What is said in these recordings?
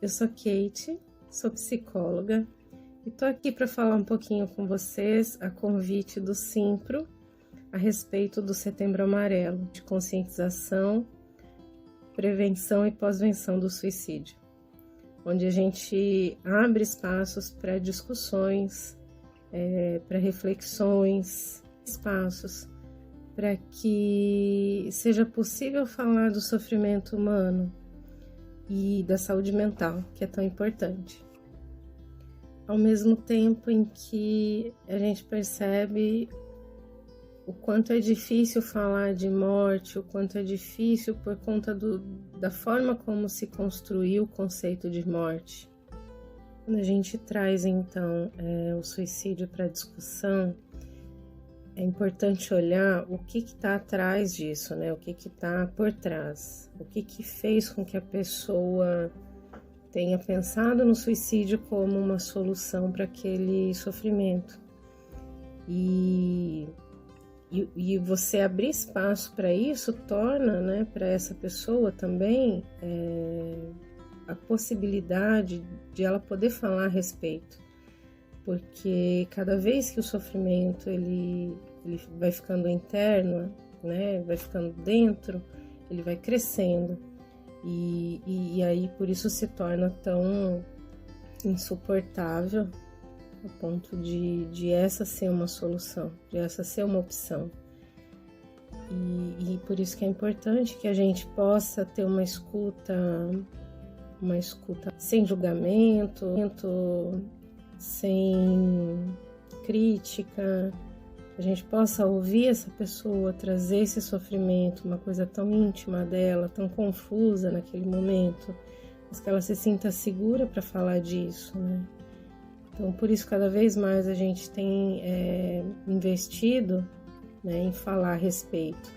eu sou Kate, sou psicóloga e tô aqui para falar um pouquinho com vocês a convite do Simpro a respeito do Setembro Amarelo, de conscientização, prevenção e pós-venção do suicídio, onde a gente abre espaços para discussões, para reflexões, espaços para que seja possível falar do sofrimento humano e da saúde mental, que é tão importante. Ao mesmo tempo em que a gente percebe o quanto é difícil falar de morte, o quanto é difícil por conta da forma como se construiu o conceito de morte. Quando a gente traz, então, o suicídio para a discussão, é importante olhar o que está atrás disso, né? O que está por trás, o que fez com que a pessoa tenha pensado no suicídio como uma solução para aquele sofrimento. E você abrir espaço para isso torna, né, para essa pessoa também a possibilidade de ela poder falar a respeito. Porque cada vez que o sofrimento ele vai ficando interno, né, vai ficando dentro, ele vai crescendo e aí por isso se torna tão insuportável a ponto de essa ser uma solução, de essa ser uma opção. E por isso que é importante que a gente possa ter uma escuta sem julgamento, sem crítica, a gente possa ouvir essa pessoa, trazer esse sofrimento, uma coisa tão íntima dela, tão confusa naquele momento, mas que ela se sinta segura para falar disso, né? Então, por isso, cada vez mais a gente tem investido, né, em falar a respeito.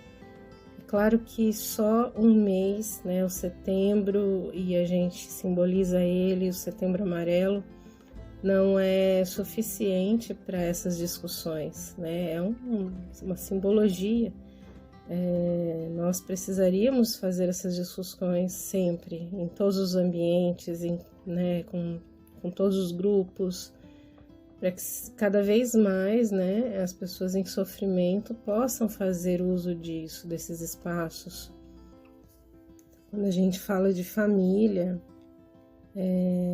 É claro que só um mês, né, o setembro, e a gente simboliza ele, o Setembro Amarelo, não é suficiente para essas discussões, né? É uma simbologia. Nós precisaríamos fazer essas discussões sempre, em todos os ambientes, né, com todos os grupos, para que cada vez mais, né, as pessoas em sofrimento possam fazer uso disso, desses espaços. Quando a gente fala de família,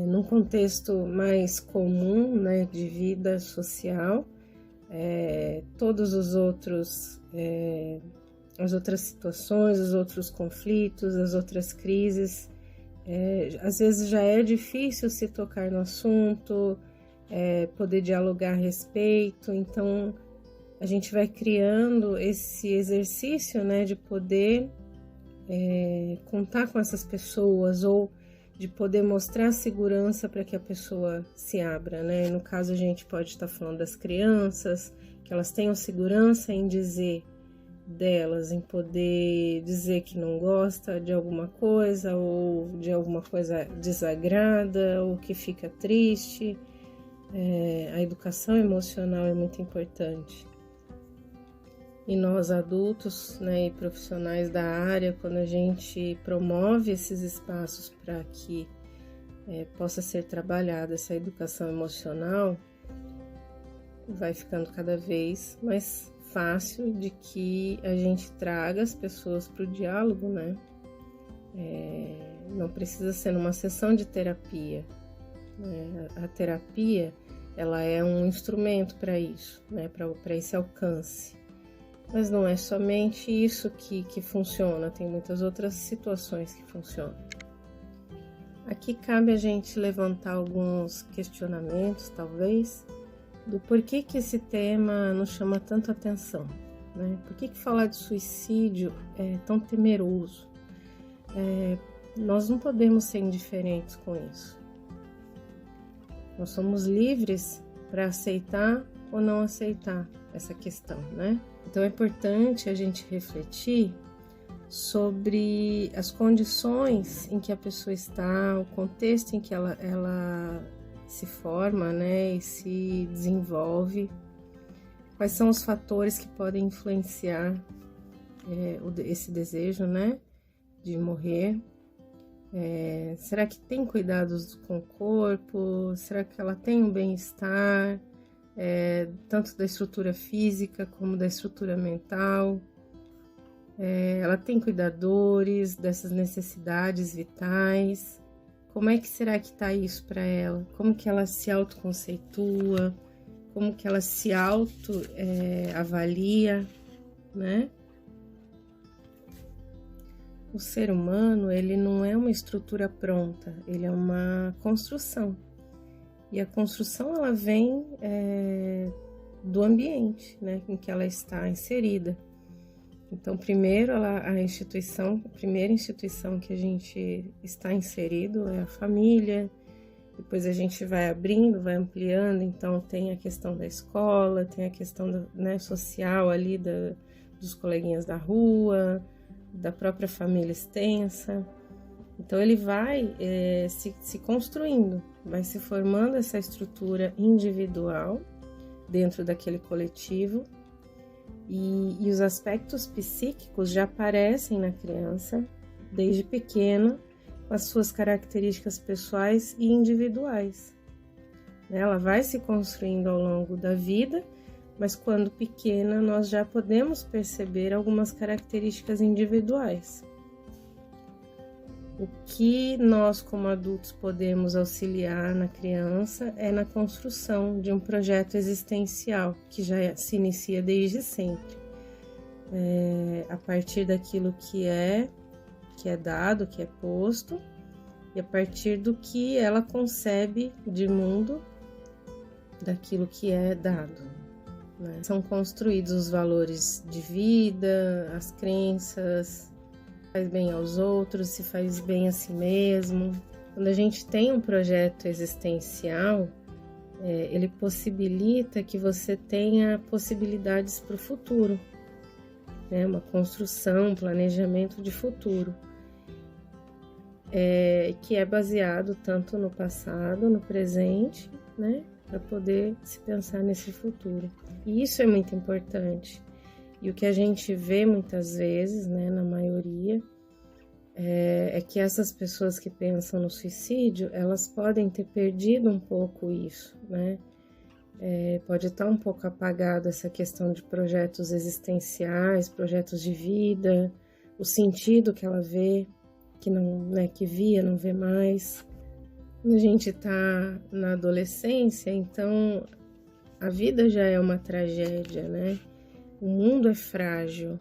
num contexto mais comum, né, de vida social, todos os outros, as outras situações, os outros conflitos, as outras crises, às vezes já é difícil se tocar no assunto, poder dialogar a respeito, então a gente vai criando esse exercício, né, de poder contar com essas pessoas ou de poder mostrar segurança para que a pessoa se abra, né? No caso, a gente pode estar falando das crianças, que elas tenham segurança em dizer delas, em poder dizer que não gosta de alguma coisa, ou de alguma coisa desagrada, ou que fica triste. A educação emocional é muito importante. E nós adultos, né, e profissionais da área, quando a gente promove esses espaços para que possa ser trabalhada essa educação emocional, vai ficando cada vez mais fácil de que a gente traga as pessoas para o diálogo, né? Não precisa ser numa sessão de terapia, né? A terapia, ela é um instrumento para isso, né, para esse alcance. Mas não é somente isso que funciona, tem muitas outras situações que funcionam. Aqui cabe a gente levantar alguns questionamentos, talvez, do porquê que esse tema nos chama tanta atenção, né? Por que falar de suicídio é tão temeroso? Nós não podemos ser indiferentes com isso. Nós somos livres para aceitar ou não aceitar essa questão, né? Então é importante a gente refletir sobre as condições em que a pessoa está, o contexto em que ela se forma, né, e se desenvolve, quais são os fatores que podem influenciar esse desejo, né, de morrer, Será que tem cuidados com o corpo? Será que ela tem um bem-estar, tanto da estrutura física como da estrutura mental? Ela tem cuidadores dessas necessidades vitais? Como é que será que está isso para ela? Como que ela se autoconceitua? Como que ela se autoavalia, né? O ser humano, ele não é uma estrutura pronta, ele é uma construção. E a construção, ela vem do ambiente, né, em que ela está inserida. Então, primeiro, a primeira instituição que a gente está inserido é a família. Depois a gente vai abrindo, vai ampliando. Então, tem a questão da escola, tem a questão social ali dos coleguinhas da rua, da própria família extensa. Então ele vai se construindo, vai se formando essa estrutura individual dentro daquele coletivo, e os aspectos psíquicos já aparecem na criança desde pequena, com as suas características pessoais e individuais. Ela vai se construindo ao longo da vida, mas quando pequena nós já podemos perceber algumas características individuais. O que nós, como adultos, podemos auxiliar na criança é na construção de um projeto existencial, que já se inicia desde sempre, a partir daquilo que é dado, que é posto, e a partir do que ela concebe de mundo, daquilo que é dado. São construídos os valores de vida, as crenças, faz bem aos outros, se faz bem a si mesmo. Quando a gente tem um projeto existencial, ele possibilita que você tenha possibilidades para o futuro, né? Uma construção, um planejamento de futuro, que é baseado tanto no passado, no presente, né? Para poder se pensar nesse futuro. E isso é muito importante. E o que a gente vê muitas vezes, né, na maioria, é que essas pessoas que pensam no suicídio, elas podem ter perdido um pouco isso, né? Pode estar um pouco apagado essa questão de projetos existenciais, projetos de vida, o sentido que ela vê, que não, né, que via, não vê mais. Quando a gente está na adolescência, então a vida já é uma tragédia, né? O mundo é frágil,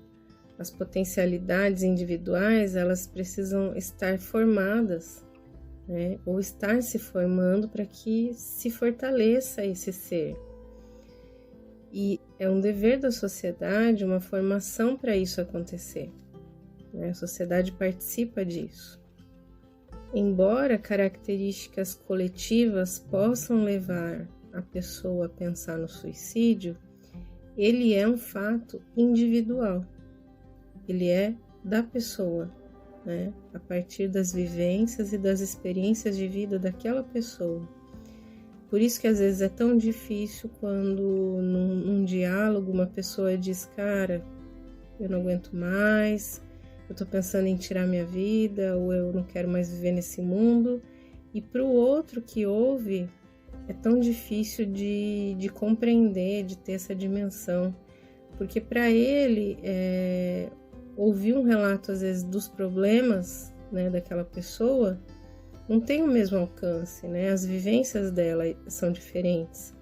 as potencialidades individuais, elas precisam estar formadas, né? Ou estar se formando para que se fortaleça esse ser. E é um dever da sociedade, uma formação para isso acontecer, né? A sociedade participa disso. Embora características coletivas possam levar a pessoa a pensar no suicídio, ele é um fato individual, ele é da pessoa, né? A partir das vivências e das experiências de vida daquela pessoa. Por isso que às vezes é tão difícil quando num diálogo uma pessoa diz, cara, eu não aguento mais, eu tô pensando em tirar minha vida, ou eu não quero mais viver nesse mundo. E para o outro que ouve, é tão difícil de compreender, de ter essa dimensão. Porque para ele, ouvir um relato, às vezes, dos problemas, né, daquela pessoa, não tem o mesmo alcance, né? As vivências dela são diferentes,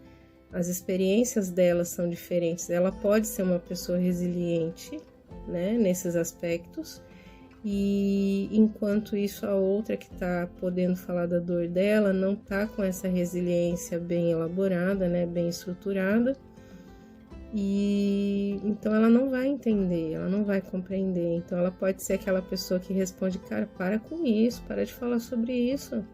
as experiências dela são diferentes. Ela pode ser uma pessoa resiliente, né, nesses aspectos, e enquanto isso a outra que está podendo falar da dor dela não está com essa resiliência bem elaborada, né, bem estruturada, e então ela não vai entender, ela não vai compreender. Então ela pode ser aquela pessoa que responde, cara, para com isso, para de falar sobre isso,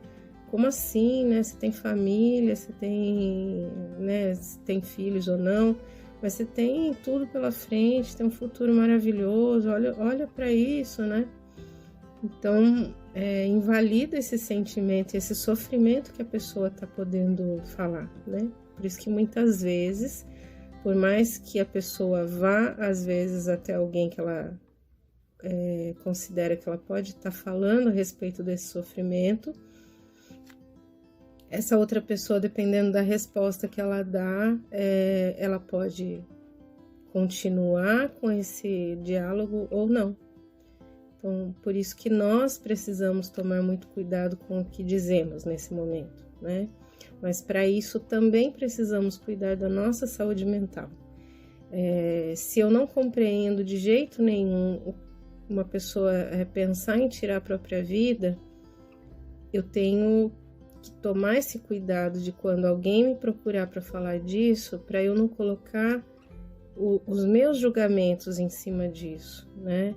como assim, né? Você tem família, você tem, né, se tem filhos ou não, mas você tem tudo pela frente, tem um futuro maravilhoso, olha para isso, né? Então, invalida esse sentimento, esse sofrimento que a pessoa está podendo falar, né? Por isso que muitas vezes, por mais que a pessoa vá, às vezes, até alguém que ela considera que ela pode estar falando a respeito desse sofrimento, essa outra pessoa, dependendo da resposta que ela dá, ela pode continuar com esse diálogo ou não. Então, por isso que nós precisamos tomar muito cuidado com o que dizemos nesse momento, né? Mas para isso também precisamos cuidar da nossa saúde mental. Se eu não compreendo de jeito nenhum uma pessoa pensar em tirar a própria vida, eu tenho que tomar esse cuidado de quando alguém me procurar para falar disso, para eu não colocar os meus julgamentos em cima disso, né?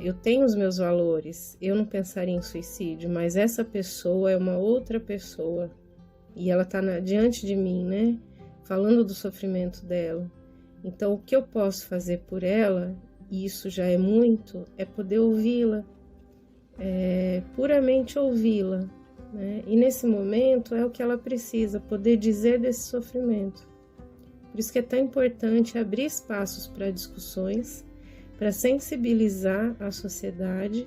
Eu tenho os meus valores, eu não pensaria em suicídio, mas essa pessoa é uma outra pessoa e ela está diante de mim, né? Falando do sofrimento dela. Então, o que eu posso fazer por ela, e isso já é muito, é poder ouvi-la, puramente ouvi-la, né? E nesse momento é o que ela precisa, poder dizer desse sofrimento. Por isso que é tão importante abrir espaços para discussões, para sensibilizar a sociedade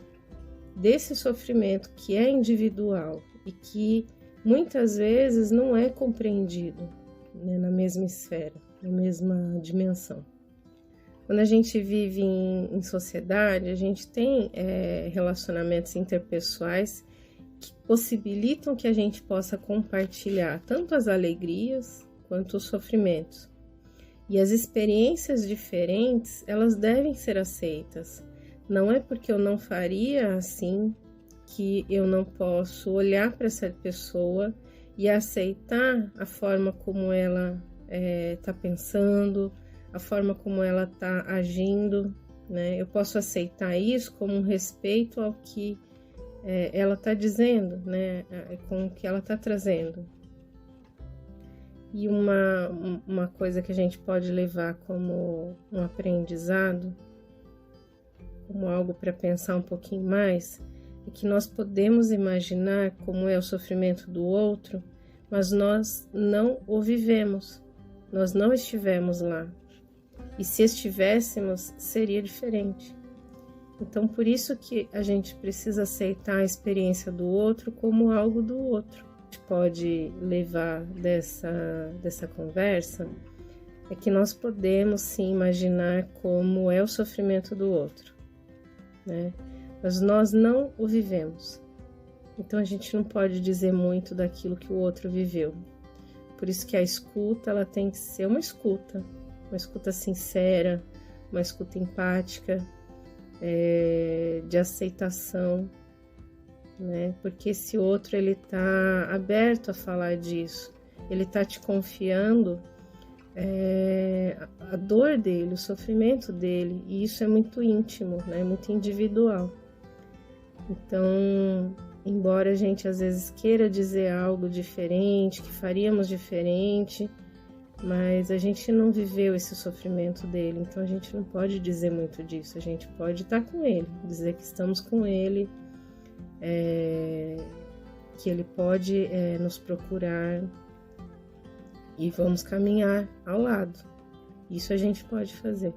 desse sofrimento que é individual e que muitas vezes não é compreendido, né, na mesma esfera, na mesma dimensão. Quando a gente vive em sociedade, a gente tem relacionamentos interpessoais que possibilitam que a gente possa compartilhar tanto as alegrias quanto os sofrimentos. E as experiências diferentes, elas devem ser aceitas. Não é porque eu não faria assim que eu não posso olhar para essa pessoa e aceitar a forma como ela está pensando, a forma como ela está agindo, né? Eu posso aceitar isso como um respeito ao que ela está dizendo, né? Com o que ela está trazendo. E uma coisa que a gente pode levar como um aprendizado, como algo para pensar um pouquinho mais, é que nós podemos imaginar como é o sofrimento do outro, mas nós não o vivemos, nós não estivemos lá. E se estivéssemos, seria diferente. Então, por isso que a gente precisa aceitar a experiência do outro como algo do outro. Pode levar dessa conversa é que nós podemos sim imaginar como é o sofrimento do outro, né? Mas nós não o vivemos, então a gente não pode dizer muito daquilo que o outro viveu. Por isso que a escuta, ela tem que ser uma escuta sincera, uma escuta empática, de aceitação, né? Porque esse outro, ele tá aberto a falar disso, ele tá te confiando a dor dele, o sofrimento dele, e isso é muito íntimo, né? Muito individual. Então, embora a gente às vezes queira dizer algo diferente, que faríamos diferente, mas a gente não viveu esse sofrimento dele, então a gente não pode dizer muito disso. A gente pode estar com ele, dizer que estamos com ele, que ele pode nos procurar e vamos caminhar ao lado. Isso a gente pode fazer.